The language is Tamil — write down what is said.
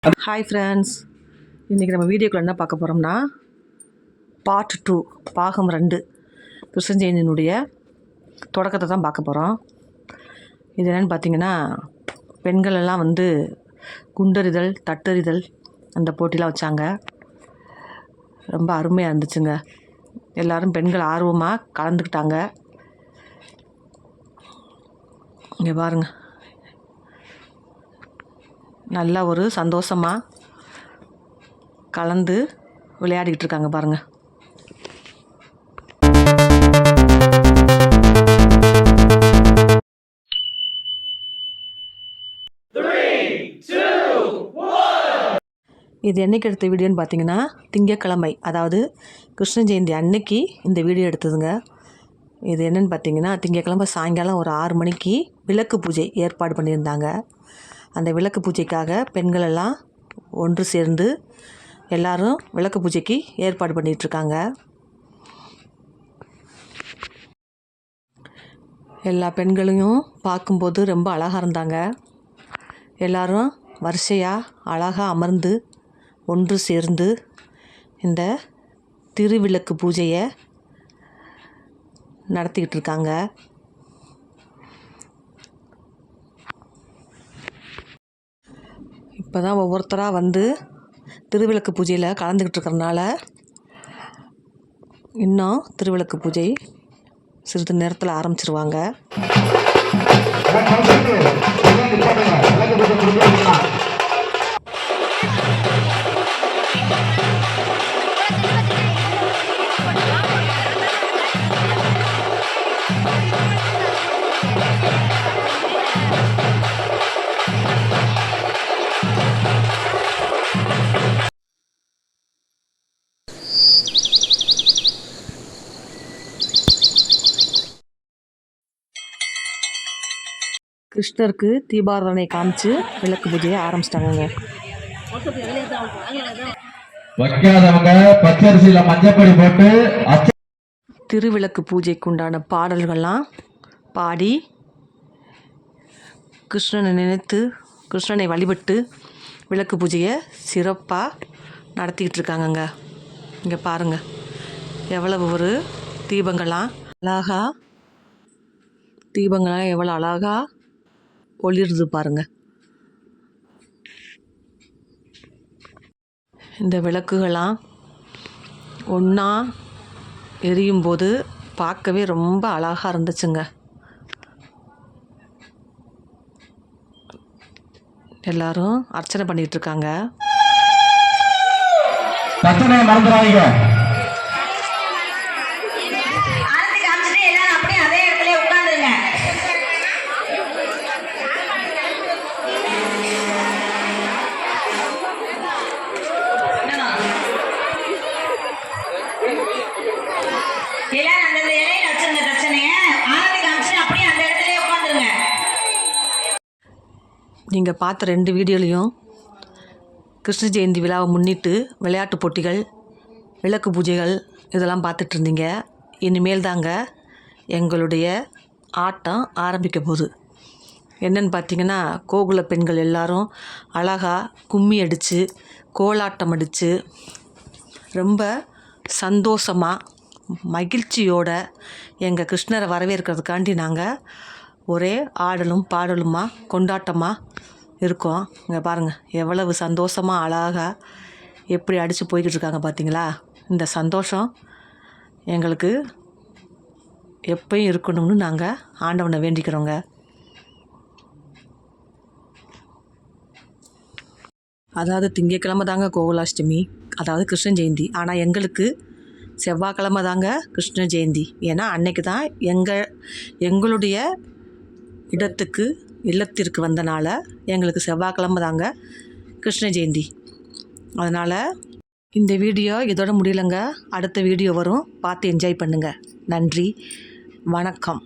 ஹாய் ஃப்ரெண்ட்ஸ், இன்றைக்கி நம்ம வீடியோக்குள்ள என்ன பார்க்க போகிறோம்னா பார்ட் 2 பாகம் 2 கிருஷ்ண ஜெயந்தியினுடைய தொடக்கத்தை தான் பார்க்க போகிறோம். இது என்னென்னு பார்த்தீங்கன்னா, பெண்கள் எல்லாம் குண்டறிதல் தட்டறிதல் அந்த போட்டிலாம் வச்சாங்க. ரொம்ப அருமையாக இருந்துச்சுங்க. எல்லோரும் பெண்கள் ஆர்வமாக கலந்துக்கிட்டாங்க. இங்கே பாருங்கள், நல்லா ஒரு சந்தோஷமாக கலந்து விளையாடிக்கிட்டு இருக்காங்க பாருங்கள். இது என்னைக்கு எடுத்த வீடியோன்னு பார்த்தீங்கன்னா, திங்கட்கிழமை, அதாவது கிருஷ்ண ஜெயந்தி அன்னைக்கு இந்த வீடியோ எடுத்ததுங்க. இது என்னென்னு பார்த்தீங்கன்னா, திங்கட்கிழமை சாயங்காலம் ஒரு 6 மணிக்கு விளக்கு பூஜை ஏற்பாடு பண்ணியிருந்தாங்க. அந்த விளக்கு பூஜைக்காக பெண்கள் எல்லாம் ஒன்று சேர்ந்து எல்லாரும் விளக்கு பூஜைக்கு ஏற்பாடு பண்ணிகிட்ருக்காங்க. எல்லா பெண்களையும் பார்க்கும்போது ரொம்ப அழகாக இருந்தாங்க. எல்லாரும் வரிசையாக அழகாக அமர்ந்து ஒன்று சேர்ந்து இந்த திருவிளக்கு பூஜையை நடத்திக்கிட்டு இருக்காங்க. இப்போ தான் ஒவ்வொருத்தராக திருவிளக்கு பூஜையில் கலந்துக்கிட்டு இருக்கிறனால இன்னும் திருவிளக்கு பூஜை சிறிது நேரத்தில் ஆரம்பிச்சிருவாங்க. கிருஷ்ணருக்கு தீபாராதனை காமிச்சு விளக்கு பூஜையை ஆரம்பிச்சிட்டாங்க. திருவிளக்கு பூஜைக்கு உண்டான பாடல்கள்லாம் பாடி கிருஷ்ணனை நினைத்து கிருஷ்ணனை வழிபட்டு விளக்கு பூஜையை சிறப்பாக நடத்திக்கிட்டு இருக்காங்கங்க. இங்கே பாருங்கள், எவ்வளவு ஒரு தீபங்கள்லாம் எவ்வளோ அழகாக ஒளிருது பாருங்க. இந்த விளக்குகள்லாம் ஒன்றா எரியும் போது பார்க்கவே ரொம்ப அழகாக இருந்துச்சுங்க. எல்லாரும் அர்ச்சனை பண்ணிட்டு இருக்காங்க. நீங்கள் பார்த்த 2 வீடியோலையும் கிருஷ்ண ஜெயந்தி விழாவை முன்னிட்டு விளையாட்டு போட்டிகள், விளக்கு பூஜைகள் இதெல்லாம் பார்த்துட்டு இருந்தீங்க. இனிமேல் தாங்க எங்களுடைய ஆட்டம் ஆரம்பிக்க போகுது. என்னென்னு பார்த்தீங்கன்னா, கோகுல பெண்கள் எல்லாரும் அழகாக கும்மி அடித்து கோலாட்டம் அடித்து ரொம்ப சந்தோஷமாக மகிழ்ச்சியோட எங்கள் கிருஷ்ணரை வரவேற்கிறதுக்காண்டி நாங்கள் ஒரே ஆடலும் பாடலுமாக கொண்டாட்டமாக இருக்கோம். இங்கே பாருங்கள், எவ்வளவு சந்தோஷமாக அழகாக எப்படி அடித்து போய்கிட்டு இருக்காங்க பார்த்தீங்களா. இந்த சந்தோஷம் எங்களுக்கு எப்பயும் இருக்கணும்னு நாங்கள் ஆண்டவனை வேண்டிக்கிறோங்க. அதாவது திங்கட்கிழமை தாங்க கோகுலாஷ்டமி, அதாவது கிருஷ்ண ஜெயந்தி. ஆனால் எங்களுக்கு செவ்வாய்க்கிழமை தாங்க கிருஷ்ண ஜெயந்தி. ஏன்னா அன்னைக்கு தான் எங்களுடைய இல்லத்திற்கு வந்தனால எங்களுக்கு செவ்வாய்க்கிழமை தாங்க கிருஷ்ண ஜெயந்தி. அதனால் இந்த வீடியோ இதோட முடியலைங்க. அடுத்த வீடியோ வரும், பார்த்து என்ஜாய் பண்ணுங்கள். நன்றி, வணக்கம்.